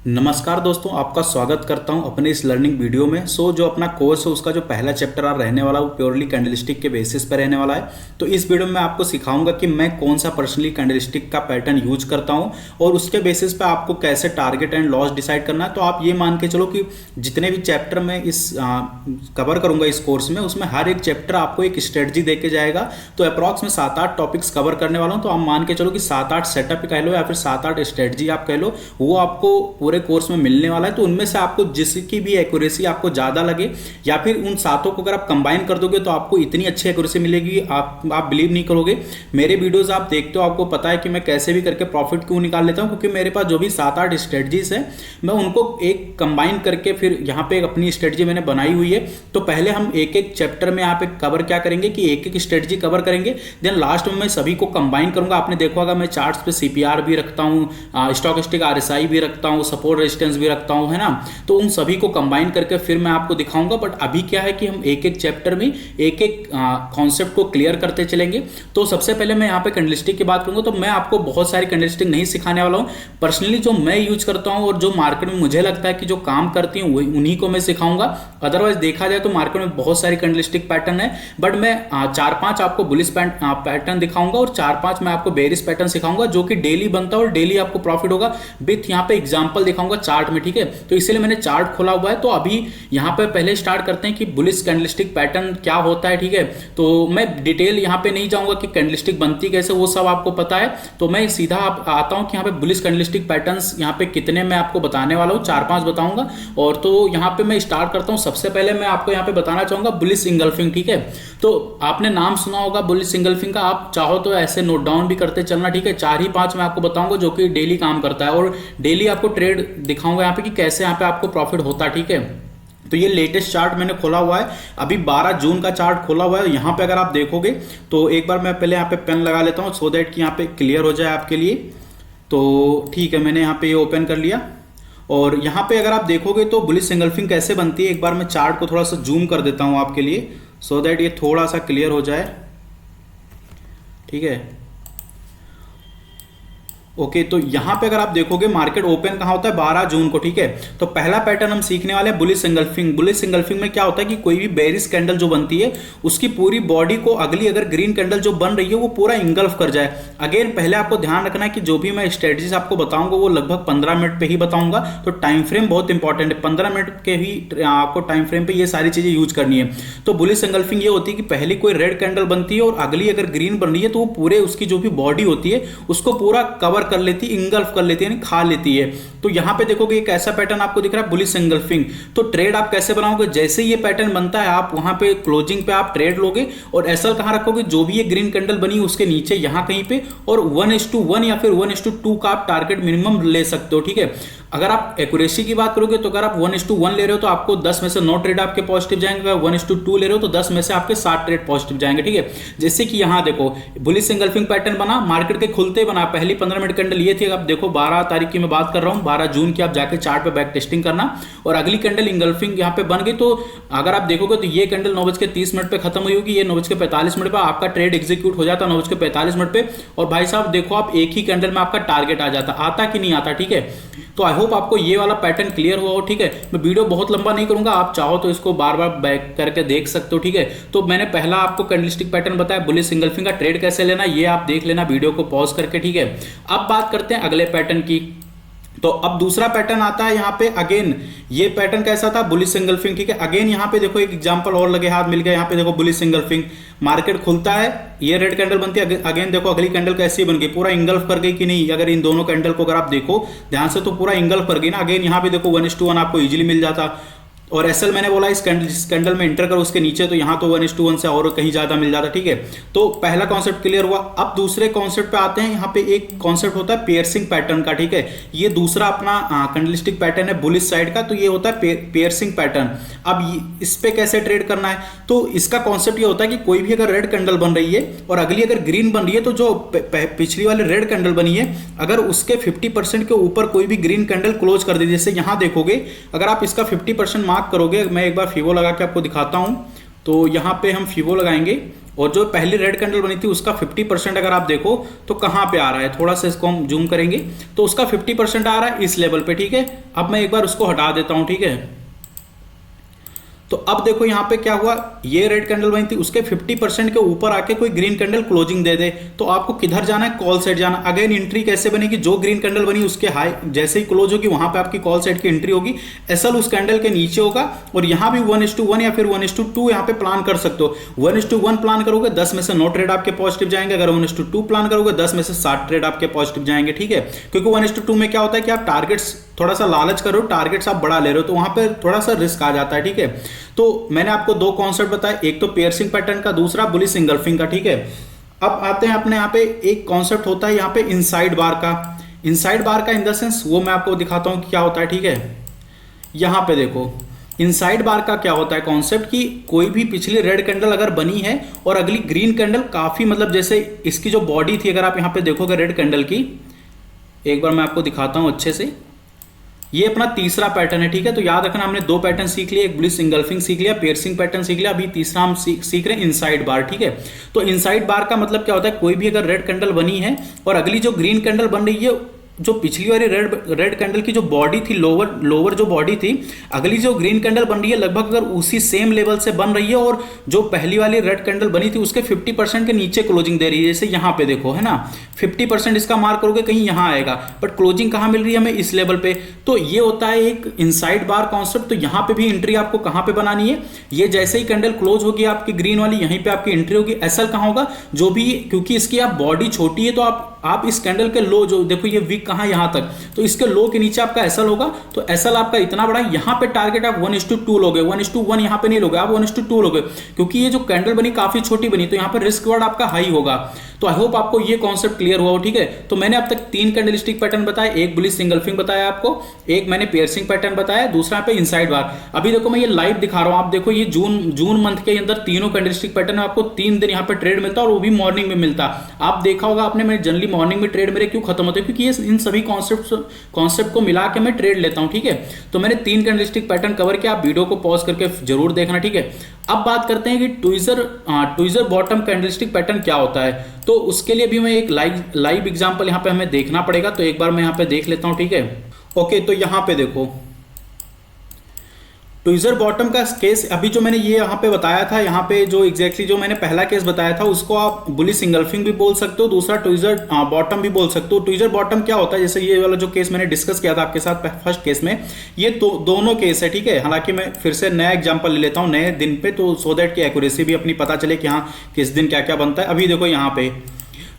नमस्कार दोस्तों, आपका स्वागत करता हूं अपने इस लर्निंग वीडियो में। जो अपना कोर्स है उसका जो पहला चैप्टर आज रहने वाला है वो प्योरली कैंडलस्टिक के बेसिस पर रहने वाला है। तो इस वीडियो में मैं आपको सिखाऊंगा कि मैं कौन सा पर्सनली कैंडलस्टिक का पैटर्न यूज करता हूं और उसके बेसिस पे आपको कैसे टारगेट एंड लॉस डिसाइड करना है। तो आप ये मान के चलो कि जितने भी चैप्टर मैं इस कवर करूंगा इस कोर्स में, उसमें हर एक चैप्टर आपको एक स्ट्रेटजी दे के जाएगा। तो अप्रॉक्स में 7-8 टॉपिक्स कवर करने वाला हूँ। तो आप मान के चलो कि 7-8 सेटअप कह लो या फिर 7-8 स्ट्रेटजी आप कह लो, वो आपको पूरे कोर्स में मिलने वाला है। तो उनमें से आपको जिसकी भी एक्यूरेसी आपको ज़्यादा लगे या फिर उन सातों को अगर आप कंबाइन कर दोगे तो आपको इतनी अच्छी एक्यूरेसी मिलेगी, आप बिलीव नहीं करोगे। मेरे वीडियोस आप देखते हो, आपको पता है कि मैं कैसे भी करके प्रॉफिट क्यों निकाल लेता हूं, क्योंकि मेरे पास जो भी 7-8 स्ट्रेटजीज है मैं उनको एक कंबाइन करके फिर यहाँ पे अपनी स्ट्रेटजी मैंने बनाई हुई है। तो पहले हम एक एक चैप्टर में यहाँ पे कवर क्या करेंगे कि एक एक स्ट्रेटजी कवर करेंगे, देन लास्ट में मैं सभी को कंबाइन करूंगा। आपने देखा होगा मैं चार्ट्स पे सीपीआर भी रखता हूँ, स्टॉकेस्टिक आरएसआई भी रखता हूँ, सपोर्ट रेजिस्टेंस भी रखता हूं, है ना। तो उन सभी को कंबाइन करके फिर मैं आपको दिखाऊंगा। बट अभी क्या है कि हम एक एक चैप्टर में एक एक कॉन्सेप्ट को क्लियर करते चलेंगे। तो सबसे पहले मैं यहाँ पे कैंडलस्टिक की बात करूंगा। तो मैं आपको बहुत सारी कैंडलस्टिक नहीं सिखाने वाला हूं, पर्सनली जो मैं यूज करता हूं और जो मार्केट में मुझे लगता है कि जो काम करती हूँ उन्हीं को मैं सिखाऊंगा। अदरवाइज देखा जाए तो मार्केट में बहुत सारी कैंडलस्टिक पैटर्न है, बट मैं 4-5 आपको बुलिश पैटर्न दिखाऊंगा और 4-5 मैं आपको बेरिश पैटर्न सिखाऊंगा जो कि डेली बनता है और डेली आपको प्रॉफिट होगा। विथ यहाँ पे एग्जाम्पल दिखाऊंगा चार्ट में, ठीक है। तो इसलिए मैंने चार्ट खोला हुआ है। तो अभी यहाँ पे पहले स्टार्ट करते हैं कि बुलिश कैंडलस्टिक पैटर्न क्या होता है, ठीक है। तो मैं डिटेल यहाँ पे नहीं जाऊंगा कि कैंडलस्टिक बनती कैसे, वो सब आपको पता है। तो मैं सीधा आता हूँ कि यहाँ पे बुलिश कैंडलस्टिक पैटर्न्स यहाँ पे कितने मैं आपको बताने वाला हूँ, 4-5 बताऊंगा। और तो यहाँ पे मैं स्टार्ट करता हूँ। सबसे पहले मैं आपको यहाँ पे बताना चाहूंगा बुलिश इंगल्फिंग, ठीक है। तो आपने नाम सुना होगा बुलिश इंगल्फिंग का, आप चाहो तो ऐसे नोट डाउन भी करते चलना, ठीक है। 4 ही 5 मैं आपको बताऊंगा जो कि डेली काम करता है और डेली आपको ट्रेड दिखाऊंगा यहाँ पे कि कैसे यहाँ पे आपको प्रॉफिट होता है, ठीक है। तो ये लेटेस्ट चार्ट मैंने खोला हुआ है, अभी 12 जून का चार्ट खोला हुआ है। यहाँ पे अगर आप देखोगे तो एक बार मैं पहले यहाँ पे पेन लगा लेता हूँ सो दैट कि यहाँ पे क्लियर हो जाए आपके लिए। तो ठीक है, मैंने यहाँ पे ये ओपन कर लिया और यहाँ पे अगर आप देखोगे तो बुलिश इंगल्फिंग कैसे बनती है, एक बार मैं चार्ट को थोड़ा सा जूम कर देता हूँ आपके लिए सो दैट ये थोड़ा सा क्लियर हो जाए, ठीक है। ओके, तो यहां पे अगर आप देखोगे मार्केट ओपन कहां होता है 12 जून को, ठीक है। तो पहला पैटर्न हम सीखने वाले हैं बुलिश इंगल्फिंग। बुलिश इंगल्फिंग में क्या होता है कि कोई भी बेरिश कैंडल जो बनती है उसकी पूरी बॉडी को अगली अगर ग्रीन कैंडल जो बन रही है वो पूरा इंगल्फ कर जाए। अगेन पहले आपको ध्यान रखना है कि जो भी मैं स्ट्रेटजीज आपको बताऊंगा वो लगभग 15 मिनट पे ही बताऊंगा। तो टाइम फ्रेम बहुत इंपॉर्टेंट है, 15 मिनट के ही आपको टाइम फ्रेम पे ये सारी चीजें यूज करनी है। तो बुलिश इंगल्फिंग ये होती है कि पहले कोई रेड कैंडल बनती है और अगली अगर ग्रीन बन रही है तो वो पूरे उसकी जो भी बॉडी होती है उसको पूरा कवर कर लेती है, इंगल्फ कर लेती है, यानी खा लेती है। तो यहां पे देखोगे एक ऐसा पैटर्न आपको दिख रहा है बुलिश इंगल्फिंग। तो ट्रेड आप कैसे बनाओगे, जैसे ये पैटर्न बनता है आप वहां पे क्लोजिंग पे आप ट्रेड लोगे और एसएल कहां रखोगे, जो भी ये ग्रीन कैंडल बनी उसके नीचे यहां कहीं पे, और 1:1 या फिर 1:2 का आप टारगेट मिनिमम ले सकते हो, ठीक है। अगर आप एक्यूरेसी की बात करोगे तो अगर आप 1:1 ले रहे हो तो आपको 10 में से 9 ट्रेड आपके पॉजिटिव जाएंगे। अगर 1:2 ले रहे हो तो 10 में से आपके 7 ट्रेड पॉजिटिव जाएंगे, ठीक है। जैसे कि यहां देखो बुलिश इंगल्फिंग पैटर्न बना, मार्केट के खुलते बना, पहली 15 मिनट कैंडल ये थी। अब देखो 12 तारीख की मैं बात कर रहा हूं, 12 जून की, आप जाके चार्ट पे बैक टेस्टिंग करना। और अगली कैंडल इंगल्फिंग यहां पे बन गई। तो अगर आप देखोगे तो ये कैंडल 9:30 पे खत्म हुई होगी, ये 9:45 पे आपका ट्रेड एग्जीक्यूट हो जाता 9:45 पे। और भाई साहब देखो आप एक ही कैंडल में आपका टारगेट आ जाता, आता कि नहीं आता, ठीक है। तो आई होप आपको ये वाला पैटर्न क्लियर हुआ हो, ठीक है। मैं वीडियो बहुत लंबा नहीं करूंगा, आप चाहो तो इसको बार बार बैक करके देख सकते हो, ठीक है। तो मैंने पहला आपको कैंडलस्टिक पैटर्न बताया, बुलिश इंगल्फिंग का ट्रेड कैसे लेना ये आप देख लेना वीडियो को पॉज करके, ठीक है। अब बात करते हैं अगले पैटर्न की। तो अब दूसरा पैटर्न आता है यहाँ पे। अगेन ये पैटर्न कैसा था, बुलिश इंगल्फिंग, ठीक है। अगेन यहाँ पे देखो एक एग्जांपल और लगे हाथ मिल गया। यहाँ पे देखो बुलिश इंगल्फिंग, मार्केट खुलता है, ये रेड कैंडल बनती है। अगेन देखो अगली कैंडल कैसी बन गई, पूरा इंगल्फ कर गई कि नहीं। अगर इन दोनों कैंडल को अगर आप देखो ध्यान से तो पूरा इंगल्फ कर गई ना। अगेन यहाँ पे देखो 1:1 आपको इजीली मिल जाता। और एसएल मैंने बोला इस कैंडल में इंटर करो उसके नीचे, तो यहां तो 1:1 से और कहीं ज्यादा मिल जाता, ठीक है। तो पहला कॉन्सेप्ट क्लियर हुआ। अब दूसरे कॉन्सेप्ट पे आते हैं। यहाँ पे एक कॉन्सेप्ट होता है पियर्सिंग पैटर्न का, ठीक है। ये दूसरा अपना कैंडलस्टिक पैटर्न है बुलिश साइड का। तो ये होता है पियर्सिंग पैटर्न। अब इस पे कैसे ट्रेड करना है, तो इसका कॉन्सेप्ट ये होता है कि कोई भी अगर रेड कैंडल बन रही है और अगली अगर ग्रीन बन रही है, तो जो पिछली वाली रेड कैंडल बनी है अगर उसके 50% के ऊपर कोई भी ग्रीन कैंडल क्लोज कर दे, जैसे यहां देखोगे अगर आप इसका 50% मार्क करोगे, मैं एक बार फीवो लगा के आपको दिखाता हूं। तो यहां पे हम फीवो लगाएंगे और जो पहली रेड कैंडल बनी थी उसका 50% अगर आप देखो तो कहां पे आ रहा है, थोड़ा सा इसको हम जूम करेंगे तो उसका 50% आ रहा है इस लेवल पे, ठीक है। अब मैं एक बार उसको हटा देता हूं, ठीक है। तो अब देखो यहां पे क्या हुआ, ये रेड कैंडल बनी थी उसके 50% के ऊपर आके कोई ग्रीन कैंडल क्लोजिंग दे दे तो आपको किधर जाना है, कॉल साइड जाना। अगेन एंट्री कैसे बनेगी, जो ग्रीन कैंडल बनी उसके हाई जैसे ही क्लोज होगी वहां पे आपकी कॉल साइड की एंट्री होगी। एसएल उस कैंडल के नीचे होगा और यहां भी 1:1 या फिर 1:2 यहां पे प्लान कर सकते हो। 1:1 प्लान करोगे 10 में से 9 ट्रेड आपके पॉजिटिव जाएंगे, अगर 1:2 प्लान करोगे 10 में से 7 ट्रेड आपके पॉजिटिव जाएंगे, ठीक है। क्योंकि 1:2 में क्या होता है कि आप टारगेट्स थोड़ा सा लालच कर रहे हो, टारगेट्स आप बढ़ा ले रहे हो तो वहां पे थोड़ा सा रिस्क आ जाता है, ठीक है। तो मैंने आपको दो कॉन्सेप्ट बताए, एक तो पियर्सिंग पैटर्न का, दूसरा बुलिश इंगल्फिंग का, ठीक है। अब आते हैं अपने यहाँ पे एक कॉन्सेप्ट होता है यहाँ पे इनसाइड बार का। इनसाइड बार का इन द सेंस वो मैं आपको दिखाता हूं कि क्या होता है, ठीक है। यहां पे देखो इनसाइड बार का क्या होता है कॉन्सेप्ट कि कोई भी पिछली रेड कैंडल अगर बनी है और अगली ग्रीन कैंडल काफी मतलब जैसे इसकी जो बॉडी थी अगर आप यहां पे देखोगे रेड कैंडल की, एक बार मैं आपको दिखाता हूं अच्छे से। ये अपना तीसरा पैटर्न है, ठीक है। तो याद रखना हमने दो पैटर्न सीख लिए, एक बुलिश इंगल्फिंग सीख लिया, पियर्सिंग पैटर्न सीख लिया, अभी तीसरा हम सीख रहे हैं इनसाइड बार, ठीक है। तो इनसाइड बार का मतलब क्या होता है, कोई भी अगर रेड कैंडल बनी है और अगली जो ग्रीन कैंडल बन रही है, जो पिछली वाली रेड कैंडल की जो बॉडी थी, लोअर जो बॉडी थी, अगली जो ग्रीन कैंडल बन रही है लगभग अगर उसी सेम लेवल से बन रही है और जो पहली वाली रेड कैंडल बनी थी उसके 50% के नीचे क्लोजिंग दे रही है, जैसे यहां पे देखो है ना 50% इसका मार्क करोगे कहीं यहां आएगा, बट क्लोजिंग कहां मिल रही है हमें, इस लेवल पे। तो ये होता है एक इनसाइड बार कॉन्सेप्ट। तो यहां पे भी एंट्री आपको कहां पे बनानी है, ये जैसे ही कैंडल क्लोज होगी आपकी ग्रीन वाली, यहीं पे आपकी एंट्री होगी। एसएल कहां होगा, जो भी, क्योंकि इसकी आप बॉडी छोटी है तो आप इस कैंडल के लो, जो देखो ये वीक कहां यहां तक, तो इसके लो के नीचे आपका एसएल होगा। तो एसएल आपका इतना बड़ा, यहां पे टारगेट आप 1:2 लोगे, 1:1 यहां पे नहीं लोगे, आप 1:2 लोगे, क्योंकि ये जो कैंडल बनी काफी छोटी बनी, तो यहां पे रिस्क वर्ड आपका हाई होगा। तो आई होप आपको ये कॉन्सेप्ट क्लियर हुआ हो, ठीक है। तो मैंने अब तक 3 कैंडलस्टिक पैटर्न बताया, एक बुलिश इंगल्फिंग बताया आपको, एक मैंने पियर्सिंग पैटर्न बताया, दूसरा पे इनसाइड बार। अभी देखो मैं ये लाइव दिखा रहा हूं, आप देखो ये जून मंथ के अंदर तीनों कैंडलस्टिक पैटर्न आपको 3 दिन यहां पे ट्रेड मिलता है और वो भी मॉर्निंग में मिलता है। आप देखा होगा आपने, मैं जनरली मॉर्निंग में ट्रेड मेरे क्यों खत्म होते हैं, क्योंकि ये इन सभी कॉन्सेप्ट को मिला के मैं ट्रेड लेता हूं, ठीक है। तो मैंने 3 कैंडलस्टिक पैटर्न कवर किया, आप वीडियो को पॉज करके जरूर देखना, ठीक है। अब बात करते हैं कि ट्विज़र बॉटम कैंडलस्टिक पैटर्न क्या होता है। तो उसके लिए भी मैं एक लाइव एग्जांपल यहां पे हमें देखना पड़ेगा, तो एक बार मैं यहां पे देख लेता हूं, ठीक है। ओके, तो यहां पे देखो ट्विज़र बॉटम का केस अभी जो मैंने ये यहाँ पे बताया था, यहाँ पे जो एग्जैक्टली जो मैंने पहला केस बताया था उसको आप बुलिश इंगल्फिंग भी बोल सकते हो, दूसरा ट्विज़र बॉटम भी बोल सकते हो। ट्विज़र बॉटम क्या होता है, जैसे ये वाला जो केस मैंने डिस्कस किया था आपके साथ फर्स्ट केस में, ये दोनों केस है, ठीक है। हालांकि मैं फिर से नया एग्जाम्पल ले लेता हूँ नए दिन पे, तो सो दैट की एक्यूरेसी भी अपनी पता चले कि हाँ किस दिन क्या क्या बनता है। अभी देखो यहाँ पे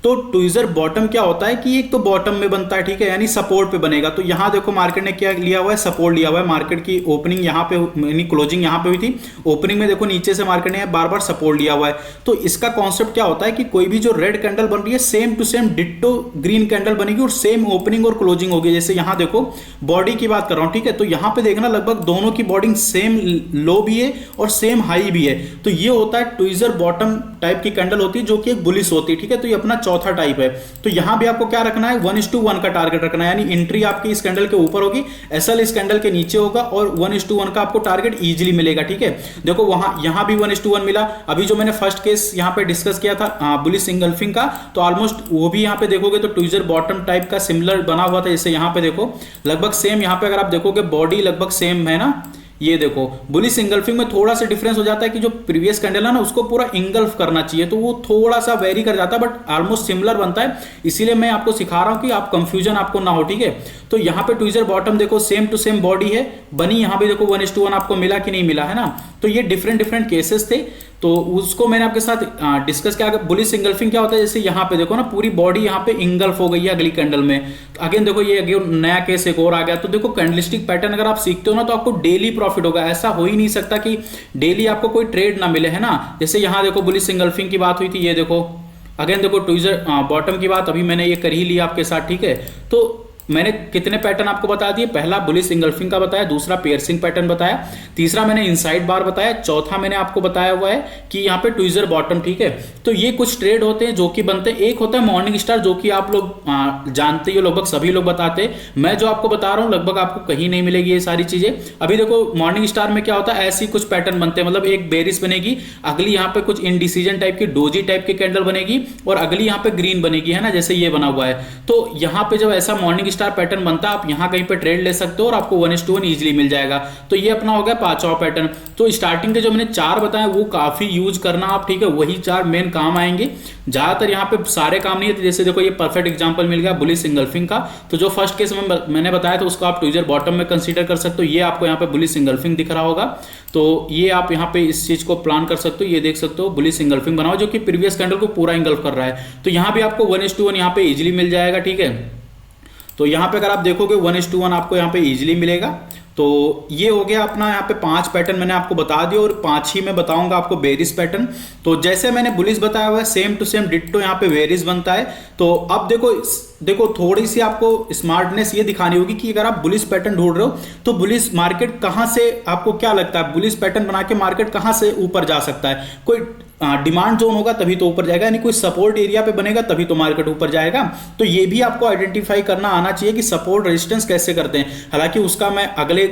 तो ट्विज़र बॉटम क्या होता है कि एक तो बॉटम में बनता है, ठीक है, यानी सपोर्ट पे बनेगा। तो यहां देखो मार्केट ने क्या लिया हुआ है, सपोर्ट लिया हुआ है। मार्केट की ओपनिंग यहां पे यानी क्लोजिंग यहां पे हुई थी, ओपनिंग में देखो नीचे से मार्केट ने बार बार सपोर्ट लिया हुआ है। तो इसका कॉन्सेप्ट क्या होता है कि कोई भी जो रेड कैंडल बन रही है same to same ditto green candle बनेगी और सेम ओपनिंग और क्लोजिंग होगी। जैसे यहां देखो बॉडी की बात कर रहा हूं, ठीक है। तो यहां पे देखना लगभग दोनों की बॉडी सेम लो भी है और सेम हाई भी है। तो ये होता है ट्विज़र बॉटम टाइप की कैंडल होती है, जो कि एक बुलिश होती है, ठीक है। तो ये अपना चौथा टाइप है। तो यहां भी आपको क्या रखना है, 1:1 का टारगेट रखना है, यानी एंट्री आपकी इस कैंडल के ऊपर होगी, एसएल इस कैंडल के नीचे होगा और 1:1 का आपको टारगेट इजीली मिलेगा, ठीक है। देखो यहां भी 1:1 मिला। अभी जो मैंने फर्स्ट केस यहां पे डिस्कस किया था बुलिश इंगल्फिंग का, तो ऑलमोस्ट वो भी यहां पे देखोगे तो ट्विज़र बॉटम टाइप का सिमिलर बना हुआ था। जैसे यहां पे देखो लगभग सेम, यहां पे अगर आप देखोगे बॉडी लगभग सेम है ना। ये देखो बुलिश इंगल्फिंग में थोड़ा सा डिफरेंस हो जाता है कि जो प्रीवियस कैंडल है ना उसको पूरा इंगल्फ करना चाहिए, तो वो थोड़ा सा वेरी कर जाता है, बट ऑलमोस्ट सिमिलर बनता है। इसीलिए मैं आपको सिखा रहा हूं कि आप कंफ्यूजन आपको ना हो, ठीक है। तो यहाँ पे ट्विज़र बॉटम देखो सेम टू सेम बॉडी है बनी, यहाँ पे देखो 1:1 आपको मिला कि नहीं मिला, है ना। तो ये डिफरेंट केसेस थे, तो उसको मैंने आपके साथ डिस्कस किया। बुलिश इंगल्फिंग क्या होता है, जैसे यहाँ पे देखो ना पूरी बॉडी यहाँ पे इंगल्फ हो गई है अगली कैंडल में। अगेन देखो ये नया केस एक और आ गया। तो देखो कैंडलस्टिक पैटर्न अगर आप सीखते हो ना तो आपको डेली प्रॉफिट होगा। ऐसा हो ही नहीं सकता कि डेली आपको कोई ट्रेड ना मिले, है ना। जैसे यहाँ देखो बुलिश इंगल्फिंग की बात हुई थी, ये देखो अगेन देखो ट्विज़र बॉटम की बात अभी मैंने ये कर ही लिया आपके साथ, ठीक है। तो मैंने कितने पैटर्न आपको बता दिए, पहला बुलिश इंगल्फिंग का बताया, दूसरा पियर्सिंग पैटर्न बताया, तीसरा मैंने इनसाइड बार बताया, चौथा मैंने आपको बताया हुआ है कि यहाँ पे ट्विजर बॉटम, ठीक है। तो ये कुछ ट्रेड होते हैं जो कि बनते हैं। एक होता है मॉर्निंग स्टार, जो कि आप लोग जानते ही, लगभग सभी लोग बताते हैं। मैं जो आपको बता रहा हूँ लगभग आपको कहीं नहीं मिलेगी ये सारी चीजें। अभी देखो मॉर्निंग स्टार में क्या होता है, ऐसी कुछ पैटर्न बनते हैं, मतलब एक बेरिस बनेगी, अगली यहाँ पे कुछ इनडिसीजन टाइप की डोजी टाइप की कैंडल बनेगी, और अगली यहाँ पे ग्रीन बनेगी, है ना, जैसे ये बना हुआ है। तो यहाँ पे जब ऐसा मॉर्निंग स्टार पैटर्न बनता है, आप यहाँ कहीं पे ट्रेड ले सकते हो और आपको 1:1 इजीली मिल जाएगा। तो ये अपना हो गया पांचवा पैटर्न। तो स्टार्टिंग के जो मैंने 4 बताए वो काफी यूज करना आप, ठीक है, वही 4 मेन काम आएंगे। ज्यादातर यहाँ पे सारे काम नहीं है। जैसे देखो ये परफेक्ट एग्जांपल मिल गया बुलिश इंगल्फिंग का। तो जो फर्स्ट केस में मैंने बताया था उसको आप ट्विजर बॉटम में कंसीडर कर सकते हो। ये आपको यहाँ पे बुलिश इंगल्फिंग दिख रहा होगा, तो ये आप यहाँ पे इस चीज को प्लान कर सकते हो। ये देख सकते हो बुलिश इंगल्फिंग बनाओ, जो कि प्रीवियस कैंडल को पूरा इंगल्फ कर रहा है। तो यहाँ भी आपको 1:1 यहाँ पे इजिली मिल जाएगा, ठीक है। तो यहाँ पे अगर आप देखोगे 1:1 आपको यहाँ पे इजीली मिलेगा। तो ये हो गया अपना, यहाँ पे 5 पैटर्न मैंने आपको बता दिया, और 5 ही मैं बताऊंगा आपको बेरिस पैटर्न। तो जैसे मैंने बुलिश बताया हुआ है, सेम टू सेम डिट्टो यहाँ पे वेरिस बनता है। तो अब देखो थोड़ी सी आपको स्मार्टनेस ये दिखानी होगी कि अगर आप बुलिश पैटर्न ढूंढ रहे हो तो बुलिश मार्केट कहां से, आपको क्या लगता है बुलिश पैटर्न बना के मार्केट कहां से ऊपर जा सकता है? कोई डिमांड जोन होगा तभी तो ऊपर जाएगा, यानी कोई सपोर्ट एरिया पे बनेगा तभी तो मार्केट ऊपर जाएगा। तो ये भी आपको आइडेंटिफाई करना आना चाहिए कि सपोर्ट रेजिस्टेंस कैसे करते हैं। हालांकि उसका मैं अगले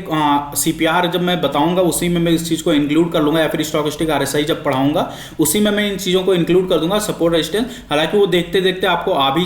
सीपीआर जब मैं बताऊंगा उसी में मैं इस चीज को इंक्लूड कर लूंगा, या फिर स्टॉकेस्टिक आरएसआई जब पढ़ाऊंगा उसी में मैं इन चीजों को इंक्लूड कर दूंगा, सपोर्ट रेजिस्टेंस। हालांकि वो देखते देखते आपको आ भी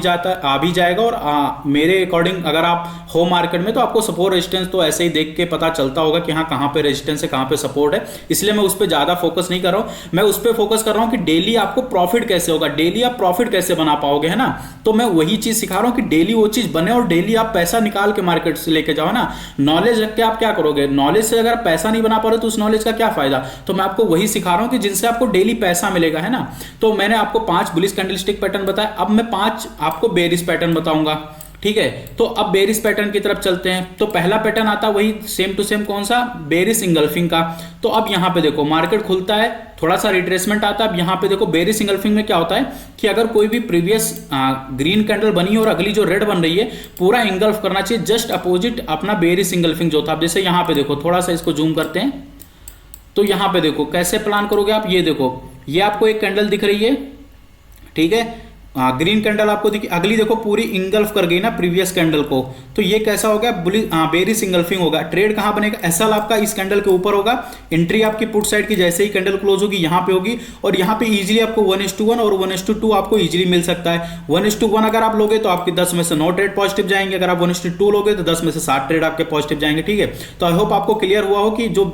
जाएगा। और मेरे अकॉर्डिंग अगर आप हो मार्केट में तो आपको सपोर्ट रेजिस्टेंस तो ऐसे ही देख के पता चलता होगा कि हाँ कहां पे रेजिस्टेंस है, कहां पे सपोर्ट है। इसलिए मैं उस पर ज्यादा फोकस नहीं कर रहा हूं, मैं उस पर फोकस कर रहा हूं कि डेली आपको प्रॉफिट कैसे होगा, डेली आप प्रॉफिट कैसे बना पाओगे, है ना। तो मैं वही चीज सिखा रहा हूं कि डेली वो चीज बने और डेली आप पैसा निकाल के मार्केट से लेके जाओ ना। नॉलेज रख के आप क्या करोगे, नॉलेज से अगर पैसा नहीं बना पा रहे तो उस नॉलेज का क्या फायदा। तो मैं आपको वही सिखा रहा हूं कि जिनसे आपको डेली पैसा मिलेगा, है ना। तो मैंने आपको 5 बुलिश कैंडलस्टिक पैटर्न बताया, अब मैं 5 आपको बेरिश पैटर्न बताऊंगा, ठीक है। तो अब बेरिश पैटर्न की तरफ चलते हैं। तो पहला पैटर्न आता वही सेम टू सेम, कौन सा, बेरिश इंगल्फिंग का। तो अब यहां पे देखो मार्केट खुलता है, थोड़ा सा रिट्रेसमेंट आता है। अब यहां पे देखो बेरिश इंगल्फिंग में क्या होता है कि अगर कोई भी प्रीवियस ग्रीन कैंडल बनी और अगली जो रेड बन रही है पूरा इंगल्फ करना चाहिए, जस्ट अपोजिट अपना बेरिश इंगल्फिंग जो था। अब जैसे यहां पे देखो, थोड़ा सा इसको जूम करते हैं, तो यहां पे देखो कैसे प्लान करोगे आप। ये देखो, ये आपको एक कैंडल दिख रही है, ठीक है, ग्रीन कैंडल आपको दिखी, अगली देखो पूरी इंगल्फ कर गई ना प्रीवियस कैंडल को। तो ये कैसा हो गया, बेरिश इंगल्फिंग होगा। ट्रेड कहां बनेगा, एसएल आपका इस कैंडल के ऊपर होगा, एंट्री आपकी पुट साइड की जैसे ही कैंडल क्लोज होगी यहां पे होगी, और यहां पे इजीली आपको 1:1 और 1:2 आपको इजीली मिल सकता है। 1:1 अगर आप लोगे तो आपके 10 में से 9 ट्रेड पॉजिटिव जाएंगे, अगर आप 1:2 लोगे तो 10 में से 7 ट्रेड आपके पॉजिटिव जाएंगे, ठीक है। तो आई होप आपको क्लियर हुआ हो कि जो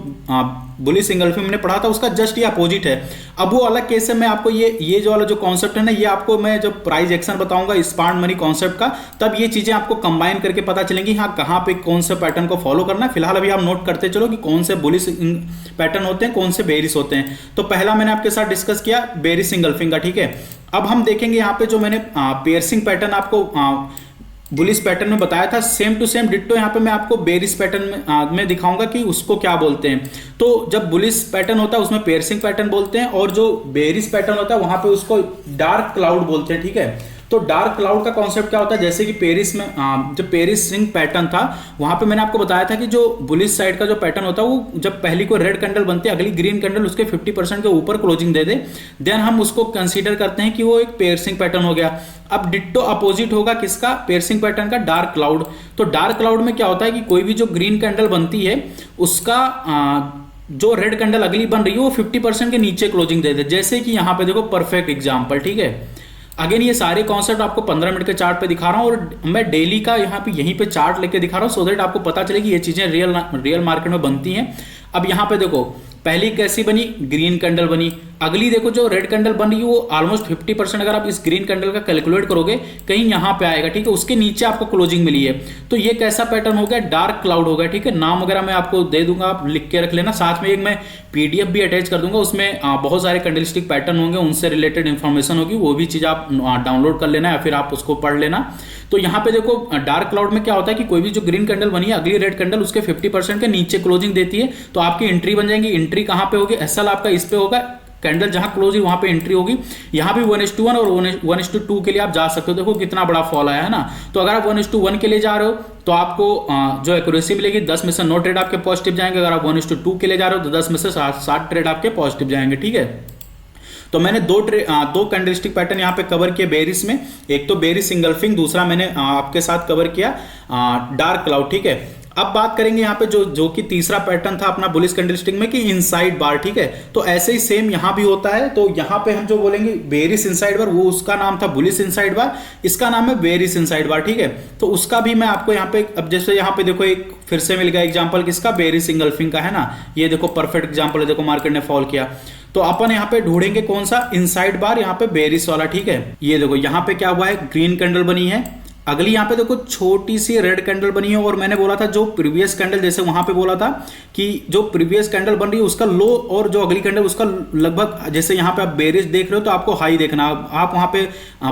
बुलिश इंगल्फिंग मैंने पढ़ा था उसका जस्ट ये अपोजिट है। अब वो अलग केस है, मैं आपको ये जो वाला जो कॉन्सेप्ट है ना, ये आपको मैं जब प्राइस एक्शन बताऊंगा स्पार्ट मनी कॉन्सेप्ट का, तब ये चीजें आपको कंबाइन करके पता चलेंगी हाँ कहां पे कौन से पैटर्न को फॉलो करना है। फिलहाल अभी आप नोट करते चलो कि कौन से बुलिश पैटर्न होते हैं, कौन से बेरिश होते हैं। तो पहला मैंने आपके साथ डिस्कस किया बेरिश इंगल्फिंग का, ठीक है। अब हम देखेंगे यहाँ पे जो मैंने पियर्सिंग पैटर्न आपको बुलिश पैटर्न में बताया था, सेम टू सेम डिट्टो यहाँ पे मैं आपको बेरिश पैटर्न में दिखाऊंगा कि उसको क्या बोलते हैं। तो जब बुलिश पैटर्न होता है उसमें पियर्सिंग पैटर्न बोलते हैं, और जो बेरिश पैटर्न होता है वहां पे उसको डार्क क्लाउड बोलते हैं, ठीक है। तो डार्क क्लाउड का कॉन्सेप्ट क्या होता है, जैसे कि पेरिस में जब पेरिसिंग पैटर्न था वहां पे मैंने आपको बताया था कि जो बुलिश साइड का जो पैटर्न होता है वो जब पहली को रेड कैंडल बनती है, अगली ग्रीन कैंडल उसके 50% के ऊपर क्लोजिंग दे दे, देन हम उसको कंसीडर करते हैं कि वो एक पेरिसिंग पैटर्न हो गया। अब डिट्टो अपोजिट होगा किसका, पेरिसिंग पैटर्न का, डार्क क्लाउड। तो डार्क क्लाउड में क्या होता है कि कोई भी जो ग्रीन कैंडल बनती है उसका जो रेड कैंडल अगली बन रही है वो 50% के नीचे क्लोजिंग दे दे, जैसे कि यहां पे देखो परफेक्ट एग्जांपल, ठीक है। अगेन ये सारे कॉन्सेप्ट आपको 15 मिनट के चार्ट पे दिखा रहा हूं, और मैं डेली का यहाँ पे यहीं पे चार्ट लेके दिखा रहा हूं, सो दैट आपको पता चले कि ये चीजें रियल मार्केट में बनती हैं। अब यहाँ पे देखो पहली कैसी बनी, ग्रीन कैंडल बनी, अगली देखो जो रेड कैंडल बन रही है वो ऑलमोस्ट 50% अगर आप इस ग्रीन कैंडल का कैलकुलेट करोगे कहीं यहाँ पे आएगा, ठीक है, उसके नीचे आपको क्लोजिंग मिली है। तो ये कैसा पैटर्न हो गया, डार्क क्लाउड हो गया, ठीक है। नाम वगैरह मैं आपको दे दूंगा, आप लिख के रख लेना, साथ में एक मैं पीडीएफ भी अटैच कर दूंगा, उसमें बहुत सारे कैंडलस्टिक पैटर्न होंगे, उनसे रिलेटेड इंफॉर्मेशन होगी, वो भी चीज आप डाउनलोड कर लेना या फिर आप उसको पढ़ लेना। तो यहाँ पे देखो डार्क क्लाउड में क्या होता है कि कोई भी जो ग्रीन कैंडल बनी है अगली रेड कैंडल उसके 50% के नीचे क्लोजिंग देती है, तो आपकी एंट्री बन जाएंगी। एंट्री कहाँ पे होगी, एसएल आपका इस पे होगा, कैंडल जहां क्लोज हुई वहां पे एंट्री होगी। यहां भी 1:1 और 1:2 के लिए आप जा सकते हो। देखो कितना बड़ा फॉल आया है ना। तो अगर आप 1:1 के लिए जा रहे हो तो आपको जो एक्यूरेसी मिलेगी 10 में से 9 ट्रेड आपके पॉजिटिव जाएंगे। अगर आप 1:2 के लिए जा रहे हो तो 10 में से 7 ट्रेड आपके पॉजिटिव जाएंगे। ठीक है, तो मैंने दो कैंडलस्टिक पैटर्न यहाँ पे कवर किए बेरिस में। एक तो बेरिस इंगल्फिंग, दूसरा मैंने आपके साथ कवर किया डार्क क्लाउड। ठीक है, अब बात करेंगे यहाँ पे जो कि तीसरा पैटर्न था अपना बुलिश कैंडलस्टिक में कि इनसाइड बार। ठीक है, तो ऐसे ही सेम यहाँ भी होता है। तो यहाँ पे हम जो बोलेंगे बेरिस इनसाइड बार, वो उसका नाम था बुलिश इनसाइड बार, इसका नाम है बेरिस इनसाइड बार। ठीक है, तो उसका भी मैं आपको यहाँ पे, अब जैसे यहाँ पे देखो एक फिर से मिल गया एग्जाम्पल किसका, बेरिस इंगल्फिंग का है ना। ये देखो परफेक्ट एग्जाम्पल है, देखो मार्केट ने फॉल किया। तो अपन यहाँ पे ढूंढेंगे कौन सा, इनसाइड बार, यहाँ पे बेरिस वाला। ठीक है, ये देखो यहाँ पे क्या हुआ है, ग्रीन कैंडल बनी है। अगली यहाँ पे देखो छोटी सी रेड कैंडल बनी है। और मैंने बोला था जो प्रीवियस कैंडल, जैसे वहां पे बोला था कि जो प्रीवियस कैंडल बन रही है उसका लो और जो अगली कैंडल उसका लगभग, जैसे यहाँ पे आप बेरिश देख रहे हो तो आपको हाई देखना, आप वहां पे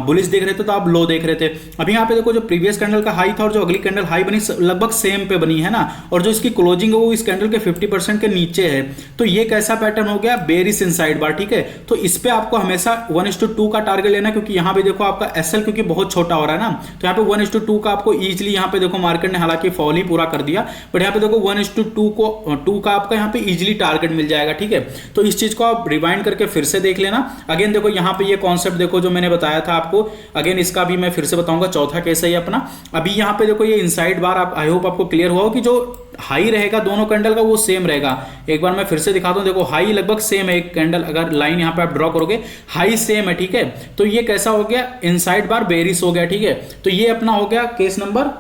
बुलिश देख रहे थे तो आप लो देख रहे थे। अभी यहाँ पे देखो जो प्रीवियस कैंडल का हाई था और जो अगली कैंडल हाई बनी लगभग सेम पे बनी है ना। और जो इसकी क्लोजिंग है वो इस कैंडल के 50% के नीचे है। तो ये कैसा पैटर्न हो गया, बेरिश इनसाइड बार। ठीक है, तो इस पे आपको हमेशा 1:2 का टारगेट लेना, क्योंकि यहाँ पे देखो आपका एसएल क्योंकि बहुत छोटा हो रहा है ना। तो यहाँ पे 1:2 का आपको इजीली, यहाँ पे देखो मार्केट ने हालांकि फॉल ही पूरा कर दिया, बट यहाँ पे देखो 1:2 का आपका यहाँ पे इजीली टारगेट मिल जाएगा। ठीक है, तो इस चीज को आप रिवाइंड करके फिर से देख लेना। अगेन देखो यहाँ पे ये कॉन्सेप्ट देखो जो मैंने बताया था आपको, अगेन इसका भी मैं फिर से बताऊंगा। चौथा केस है ये अपना। अभी यहाँ पे देखो ये इनसाइड बार, आप आई होप आपको क्लियर हुआ हो कि जो हाई रहेगा दोनों कैंडल का वो सेम रहेगा। एक बार मैं फिर से दिखाता हूं, देखो हाई लगभग सेम है, एक कैंडल अगर लाइन यहां पे आप ड्रॉ करोगे हाई सेम है। ठीक है, तो ये कैसा हो गया, इनसाइड बार बेरिश हो गया। ठीक है, तो ये अपना हो गया केस नंबर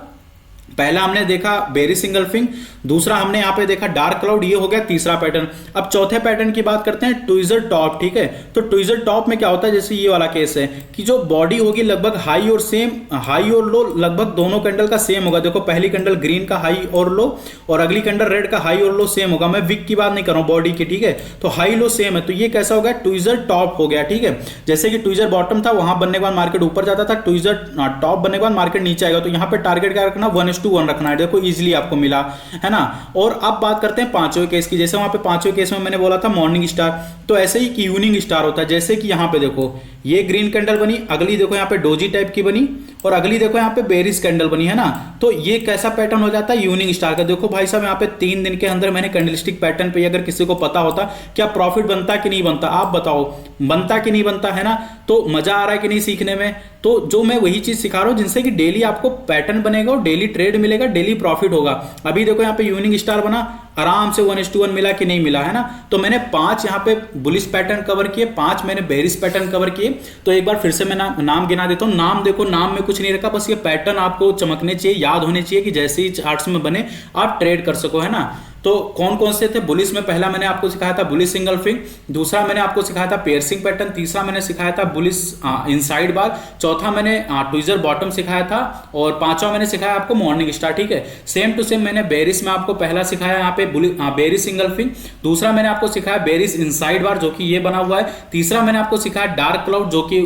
पहला, हमने देखा बेरिश इंगल्फिंग, दूसरा हमने यहाँ पे देखा डार्क क्लाउड, ये हो गया तीसरा पैटर्न। अब चौथे पैटर्न की बात करते हैं, ट्विजर टॉप। ठीक है, तो ट्विजर टॉप में क्या होता है, जैसे ये वाला केस है कि जो बॉडी होगी लगभग हाई और सेम, हाई और लो लगभग दोनों कैंडल का सेम होगा। देखो पहली कैंडल ग्रीन का हाई और लो और अगली कैंडल रेड का हाई और लो सेम होगा। मैं विक की बात नहीं कर रहा हूं, बॉडी की। ठीक है, तो हाई लो सेम है, तो ये कैसा हो गया, ट्विजर टॉप हो गया। ठीक है, जैसे कि ट्विजर बॉटम था, वहां बनने के बाद मार्केट ऊपर जाता था, ट्विजर टॉप बनने के बाद मार्केट नीचे आएगा। तो यहाँ पे टारगेट क्या रखना, 1:1 रखना है। देखो इजीली आपको मिला है ना। और अब बात करते हैं पांचवें केस की। जैसे वहां पे पांचवें केस में मैंने बोला था मॉर्निंग स्टार, तो ऐसे ही इवनिंग स्टार होता है। जैसे कि यहाँ पे देखो ये ग्रीन कैंडल बनी, अगली देखो यहाँ पे डोजी टाइप की बनी और अगली देखो यहाँ पे बेरिश कैंडल बनी है ना। तो ये कैसा पैटर्न हो जाता है, इवनिंग स्टार का। देखो भाई साहब यहाँ पे 3 दिन के अंदर मैंने कैंडलस्टिक पैटर्न पे, अगर किसी को पता होता क्या प्रॉफिट बनता कि नहीं बनता, आप बताओ, बनता कि नहीं बनता, है ना। तो मजा आ रहा है कि नहीं सीखने में। तो जो मैं वही चीज सिखा रहा हूं जिनसे कि डेली आपको पैटर्न बनेगा और डेली ट्रेड मिलेगा, डेली प्रॉफिट होगा। अभी देखो यहाँ पे इवनिंग स्टार बना, आराम से 1:1 मिला कि नहीं मिला, है ना। तो मैंने 5 यहाँ पे बुलिश पैटर्न कवर किए, 5 मैंने बेरिश पैटर्न कवर किए। तो एक बार फिर से मैं नाम गिना देता हूं। नाम देखो, नाम में कुछ नहीं रखा, बस ये पैटर्न आपको चमकने चाहिए, याद होने चाहिए कि जैसे ही चार्ट्स में बने आप ट्रेड कर सको, है ना। तो कौन कौन से थे बुलिश में, पहला मैंने आपको सिखाया था बुलिश इंगल्फिंग, दूसरा मैंने आपको सिखाया था पियर्सिंग पैटर्न, तीसरा मैंने सिखाया था बुलिश इनसाइड बार, चौथा मैंने ट्विजर बॉटम सिखाया था और पांचवा मैंने सिखाया आपको मॉर्निंग स्टार। ठीक है, सेम टू सेम मैंने बेरिश में आपको पहला सिखाया यहाँ पे बेरिश इंगल्फिंग, दूसरा मैंने आपको सिखाया बेरिश इनसाइड बार जो कि ये बना हुआ है, तीसरा मैंने आपको सिखाया डार्क क्लाउड जो कि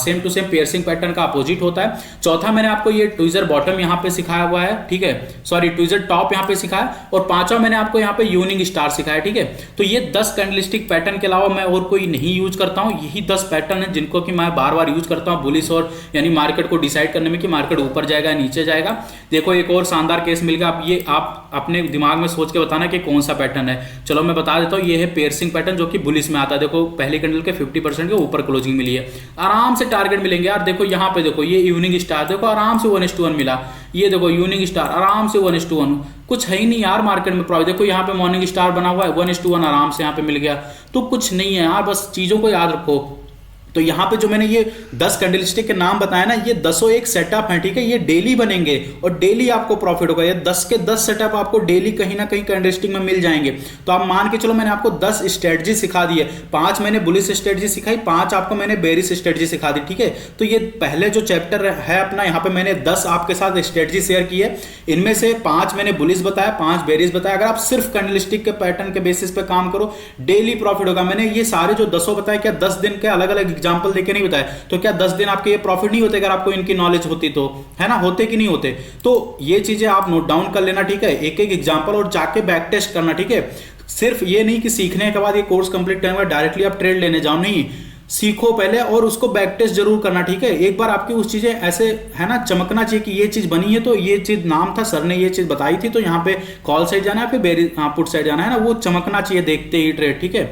same to same piercing pattern का अपोजिट होता है, चौथा मैंने आपको ये ट्विजर बॉटम यहाँ पे सिखाया हुआ है। ठीक है, सॉरी ट्विजर टॉप यहाँ पे सिखाया, और पांचवा मैंने आपको यहाँ पे यूनिंग स्टार सिखाया। ठीक है, तो ये 10 कैंडलस्टिक पैटर्न के अलावा मैं और कोई नहीं यूज करता हूं। यही 10 पैटर्न है जिनको कि मैं बार बार यूज करता हूं बुलिश और यानी मार्केट को डिसाइड करने में कि मार्केट ऊपर जाएगा नीचे जाएगा। देखो एक और शानदार केस मिल गया, अब ये आप अपने दिमाग में सोच के बताना कि कौन सा पैटर्न है। चलो मैं बता देता हूं, ये है पियर्सिंग पैटर्न जो कि बुलिश में आता है। देखो पहली कैंडल के 50% के ऊपर क्लोजिंग मिली है, आराम से टारगेट मिलेंगे यार। देखो यहाँ पे देखो ये इवनिंग स्टार, देखो आराम से 1:1 मिला, ये देखो यूनिंग स्टार आराम से 1:1, कुछ है ही नहीं यार मार्केट में प्रॉफिट। देखो यहाँ पे मॉर्निंग स्टार बना हुआ है, 1:1 आराम से यहाँ पे मिल गया। तो कुछ नहीं है यार, बस चीजों को याद रखो। तो यहाँ पे जो मैंने ये 10 कैंडलस्टिक के नाम बताया ना, ये 10 एक सेटअप है। ठीक है, ये डेली बनेंगे और डेली आपको प्रॉफिट होगा। ये 10 के 10 सेटअप आपको डेली कहीं ना कहीं कैंडलस्टिक में मिल जाएंगे। तो आप मान के चलो मैंने आपको 10 स्ट्रेटजी सिखा दी है, 5 मैंने बुलिश स्ट्रेटजी सिखाई, 5 आपको मैंने बेरिश स्ट्रेटजी सिखा दी। ठीक है, तो ये पहले जो चैप्टर है अपना, यहाँ पे मैंने 10 आपके साथ स्ट्रेटजी शेयर की है। इनमें से 5 मैंने बुलिश बताया, 5 बेरिश बताया। अगर आप सिर्फ कैंडलस्टिक के पैटर्न के बेसिस पे काम करो, डेली प्रॉफिट होगा। मैंने ये सारे जो 10 बताया, क्या 10 दिन के अलग अलग एग्जाम्पल देके नहीं बताया, तो क्या 10 दिन आपके ये प्रॉफिट नहीं होते अगर आपको इनकी नॉलेज होती तो, है ना, होते कि नहीं होते। तो ये चीजें आप नोट डाउन कर लेना। ठीक है, एक एक एग्जांपल और जाके बैक टेस्ट करना। ठीक है, सिर्फ ये नहीं कि सीखने के बाद ये कोर्स कंप्लीट करने के बाद डायरेक्टली आप ट्रेड लेने जाओ, नहीं, सीखो पहले और उसको बैक टेस्ट जरूर करना, ठीक है। एक बार आपकी उस चीजें ऐसे है ना चमकना चाहिए कि ये चीज बनी है, तो ये चीज नाम था, सर ने ये चीज बताई थी, तो यहाँ पे कॉल साइड जाना है, फिर पुट साइड जाना है ना, वो चमकना चाहिए देखते ही ट्रेड, ठीक है।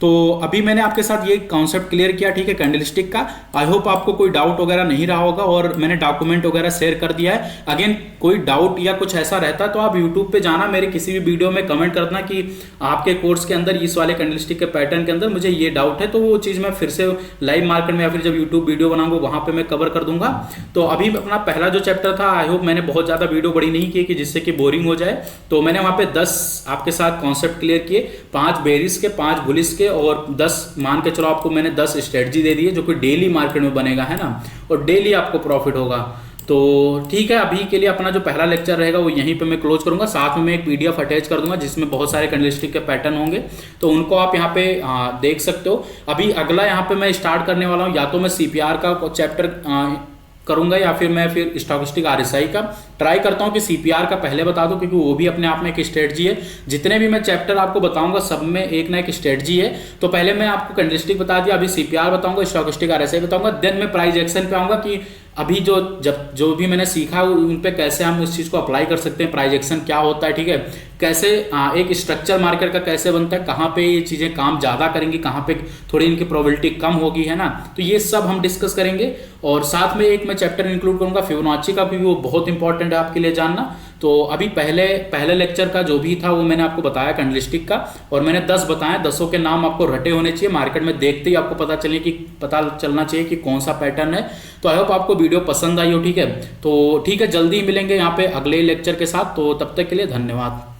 तो अभी मैंने आपके साथ ये कॉन्सेप्ट क्लियर किया, ठीक है, कैंडलस्टिक का। आई होप आपको कोई डाउट वगैरह नहीं रहा होगा और मैंने डॉक्यूमेंट वगैरह शेयर कर दिया है। अगेन कोई डाउट या कुछ ऐसा रहता तो आप यूट्यूब पे जाना, मेरे किसी भी वीडियो में कमेंट करना कि आपके कोर्स के अंदर इस वाले कैंडलस्टिक के पैटर्न के अंदर मुझे ये डाउट है, तो वो चीज़ मैं फिर से लाइव मार्केट में या फिर जब यूट्यूब वीडियो बनाऊंगा वहां पर मैं कवर कर दूंगा। तो अभी अपना पहला जो चैप्टर था, आई होप मैंने बहुत ज़्यादा वीडियो बड़ी नहीं की कि जिससे कि बोरिंग हो जाए, तो मैंने वहाँ पे 10 आपके साथ कॉन्सेप्ट क्लियर किए, 5 बेरिस के, 5 बुलिस के और 10 मान के चलो आपको मैंने 10 स्ट्रेटजी दे दी है जो कि डेली मार्केट में बनेगा, है ना, और डेली आपको प्रॉफिट होगा। तो ठीक है, अभी के लिए अपना जो पहला लेक्चर रहेगा वो यहीं पे मैं क्लोज करूंगा। साथ में मैं एक पीडीएफ अटैच कर दूंगा जिसमें बहुत सारे कैंडलस्टिक के पैटर्न होंगे, तो उनको आप यहाँ पे देख सकते हो। अभी अगला यहाँ पे मैं स्टार्ट करने वाला हूँ, या तो मैं सीपीआर का चैप्टर करूंगा या फिर मैं फिर स्टॉकेस्टिक आरएसआई का ट्राई करता हूं कि सीपीआर का पहले बता दूं, क्योंकि वो भी अपने आप में एक स्ट्रेटजी है। जितने भी मैं चैप्टर आपको बताऊंगा सब में एक ना एक स्ट्रेटजी है। तो पहले मैं आपको कैंडलस्टिक बता दिया, अभी सीपीआर बताऊंगा, स्टॉकेस्टिक आरएसआई बताऊंगा, देन मैं प्राइस एक्शन पे आऊंगा कि अभी जो भी मैंने सीखा उन पे कैसे हम उस चीज को अप्लाई कर सकते हैं, प्राइस एक्शन क्या होता है, ठीक है, कैसे एक स्ट्रक्चर मार्केट का कैसे बनता है, कहाँ पे ये चीजें काम ज्यादा करेंगी, कहाँ पे थोड़ी इनकी प्रोबेबिलिटी कम होगी, है ना, तो ये सब हम डिस्कस करेंगे। और साथ में एक मैं चैप्टर इंक्लूड करूंगा फिबोनाची का भी, वो बहुत इंपॉर्टेंट है आपके लिए जानना। तो अभी पहले लेक्चर का जो भी था वो मैंने आपको बताया कैंडलस्टिक का, और मैंने 10 बताया, 10 के नाम आपको रटे होने चाहिए, मार्केट में देखते ही आपको पता चलना चाहिए कि कौन सा पैटर्न है। तो आई होप आपको वीडियो पसंद आई हो, ठीक है। तो ठीक है, जल्दी ही मिलेंगे यहाँ पे अगले लेक्चर के साथ, तो तब तक के लिए धन्यवाद।